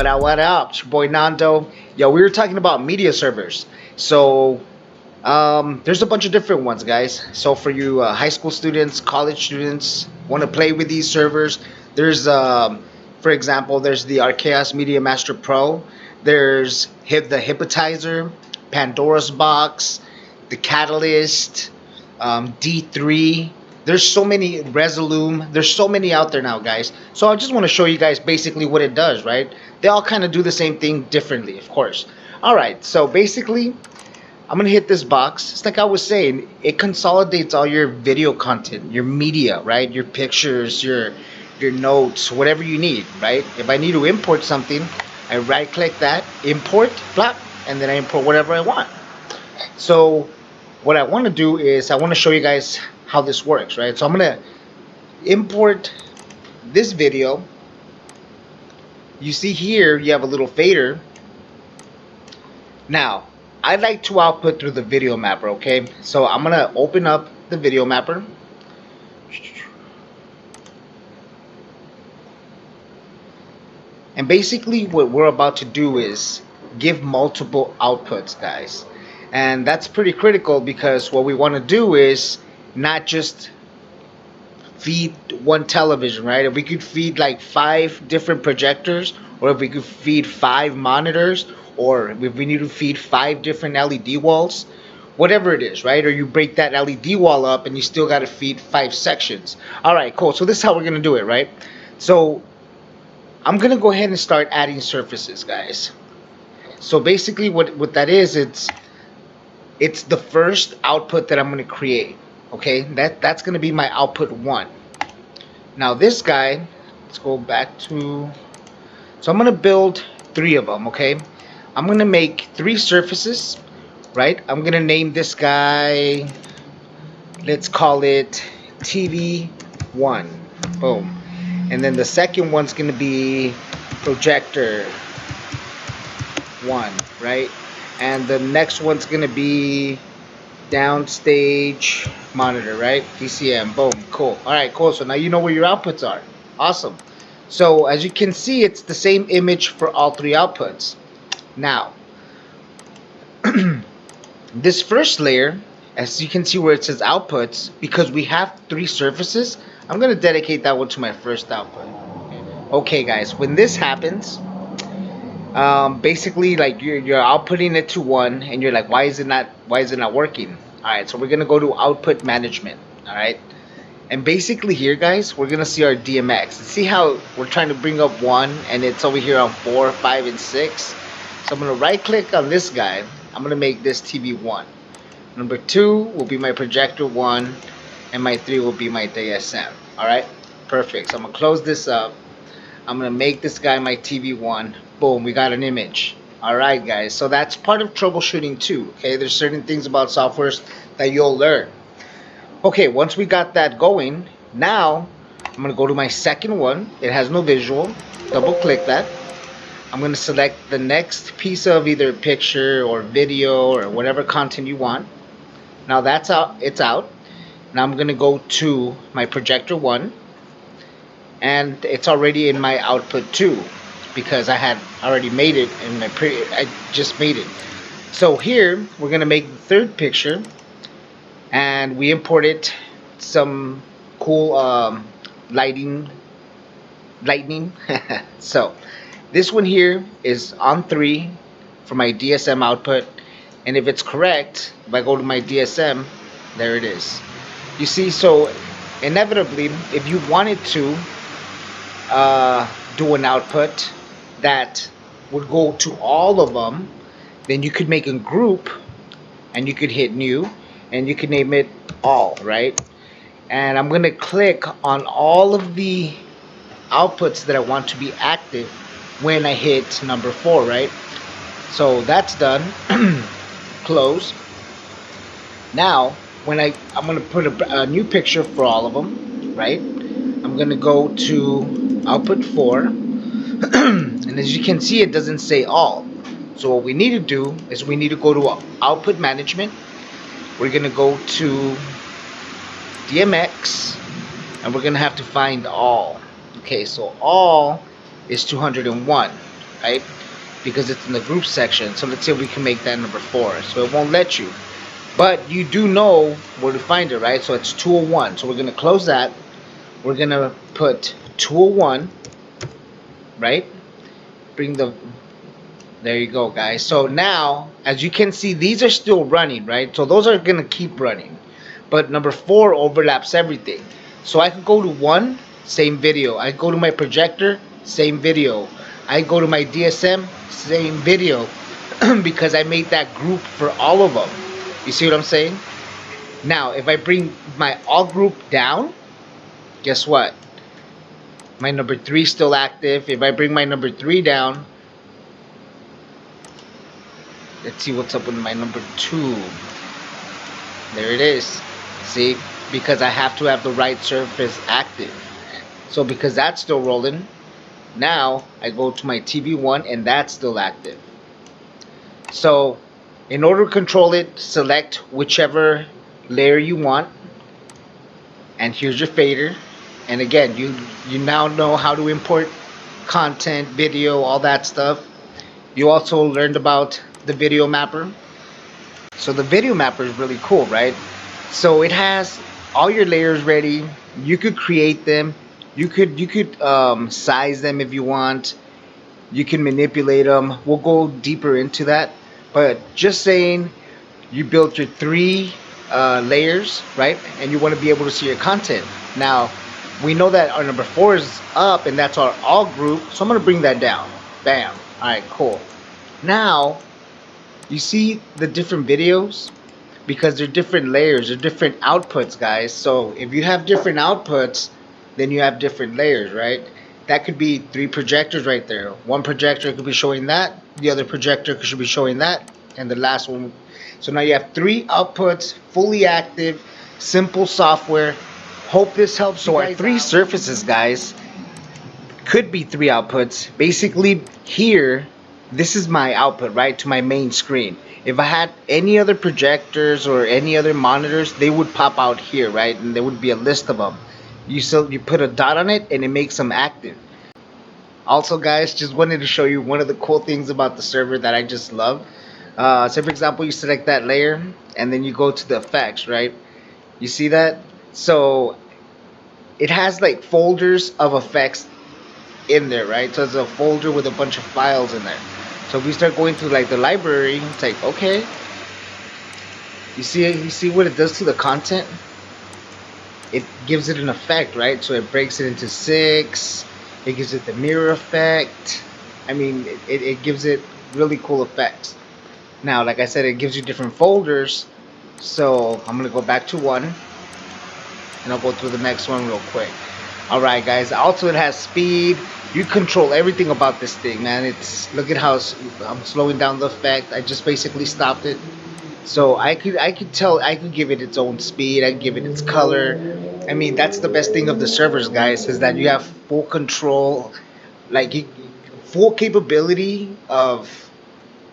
What up, what up? It's your boy Nando. Yo, we were talking about media servers. So, there's a bunch of different ones, guys. So, for you high school students, college students, want to play with these servers, there's, for example, there's the Archaeos Media Master Pro. There's the Hypnotizer, Pandora's Box, the Catalyst, D3. There's so many Resolume. There's so many out there now, guys. So I just want to show you guys basically what it does, right? They all kind of do the same thing differently, of course. All right, so basically, I'm gonna hit this box. It's like I was saying, it consolidates all your video content, your media, right? Your pictures, your notes, whatever you need, right? If I need to import something, I right-click that, import, plop, and then I import whatever I want. So what I want to do is I want to show you guys how this works, right? So I'm gonna import this video. You see here you have a little fader. Now I like to output through the video mapper, okay? So I'm gonna open up the video mapper. And basically what we're about to do is give multiple outputs, guys. And that's pretty critical because what we want to do is not just feed one television, right? If we could feed like 5 different projectors, or if we could feed 5 monitors, or if we need to feed 5 different LED walls, whatever it is, right? Or you break that LED wall up and you still got to feed 5 sections. All right, cool. So this is how we're going to do it, right? So I'm going to go ahead and start adding surfaces, guys. So basically what that is, it's the first output that I'm going to create. Okay, that's going to be my output 1. Now this guy, let's go back to, so I'm going to build 3 of them, okay? I'm going to make 3 surfaces, right? I'm going to name this guy, let's call it TV1. Boom. And then the second one's going to be projector 1, right? And the next one's going to be downstage monitor, right? DCM. Boom. Cool. All right, cool. So now you know where your outputs are. Awesome. So as you can see, it's the same image for all 3 outputs. Now this first layer, as you can see where it says outputs, because we have 3 surfaces, I'm going to dedicate that one to my first output. Okay guys, when this happens, basically like you're outputting it to 1 and you're like, why is it not working? All right, so we're gonna go to output management. All right, and basically here, guys, we're gonna see our DMX. See how we're trying to bring up 1 and it's over here on 4, 5, and 6. So I'm gonna right click on this guy. I'm gonna make this TV1. Number 2 will be my projector 1, and my 3 will be my DSM. All right, perfect. So I'm gonna close this up. I'm gonna make this guy my TV1. Boom, we got an image. Alright guys, so that's part of troubleshooting too. Okay, there's certain things about softwares that you'll learn. Okay, once we got that going, now I'm gonna go to my second one. It has no visual. Double click that. I'm gonna select the next piece of either picture or video or whatever content you want. Now that's out, it's out. Now I'm gonna go to my projector 1, and it's already in my output 2 because I had already made it in my I just made it. So here we're gonna make the third picture, and we imported some cool lightning. So this one here is on 3 for my DSM output, and if it's correct, if I go to my DSM, there it is. You see, so inevitably, if you wanted to do an output that would go to all of them, then you could make a group and you could hit new and you could name it all, right? And I'm gonna click on all of the outputs that I want to be active when I hit number 4, right? So that's done. Close. Now when I'm gonna put a new picture for all of them, right? I'm gonna go to output 4. And as you can see, it doesn't say all. So what we need to do is we need to go to output management. We're gonna go to DMX, and we're gonna have to find all. Okay, so all is 201. right? Because it's in the group section. So let's see if we can make that number 4. So it won't let you. But you do know where to find it, right? So it's 201. So we're going to close that. We're going to put 201, right? Bring the... There you go, guys. So now, as you can see, these are still running, right? So those are going to keep running. But number 4 overlaps everything. So I can go to 1, same video. I go to my projector, same video. I go to my DSM, same video. Because I made that group for all of them. You see what I'm saying? Now, if I bring my all group down, guess what? My number 3 is still active. If I bring my number 3 down, let's see what's up with my number 2. There it is. See? Because I have to have the right surface active. So because that's still rolling, now I go to my TV1 and that's still active. So in order to control it, select whichever layer you want. And here's your fader. And again, you now know how to import content, video, all that stuff. You also learned about the video mapper. So the video mapper is really cool, right? So it has all your layers ready. You could create them. You could size them if you want. You can manipulate them. We'll go deeper into that. But just saying, you built your 3 layers, right? And you want to be able to see your content. Now, we know that our number 4 is up, and that's our all group. So I'm going to bring that down. Bam. All right, cool. Now, you see the different videos? Because they're different layers, they're different outputs, guys. So if you have different outputs, then you have different layers, right? That could be 3 projectors right there. One projector could be showing that, the other projector should be showing that, and the last one. So now you have 3 outputs, fully active, simple software. Hope this helps. So our 3 surfaces, guys, could be 3 outputs. Basically here, this is my output, right, to my main screen. If I had any other projectors or any other monitors, they would pop out here, right? And there would be a list of them. You put a dot on it and it makes them active. Also, guys, just wanted to show you one of the cool things about the server that I just love. So for example, you select that layer and then you go to the effects, right? You see that? So it has like folders of effects in there, right? So it's a folder with a bunch of files in there. So if we start going through like the library, it's like, okay, you see what it does to the content? It gives it an effect, right? So it breaks it into 6. It gives it the mirror effect. I mean, it gives it really cool effects. Now, like I said, it gives you different folders. So I'm gonna go back to 1, and I'll go through the next one real quick. All right, guys. Also, it has speed. You control everything about this thing, man. It's, look at how I'm slowing down the effect. I just basically stopped it. So I could give it its own speed. I could give it its color. I mean, that's the best thing of the servers, guys, is that you have full control, like full capability of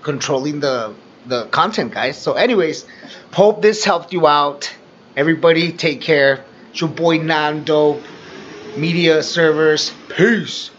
controlling the content, guys. So anyways, hope this helped you out. Everybody take care. It's your boy Nando, Media Servers. Peace.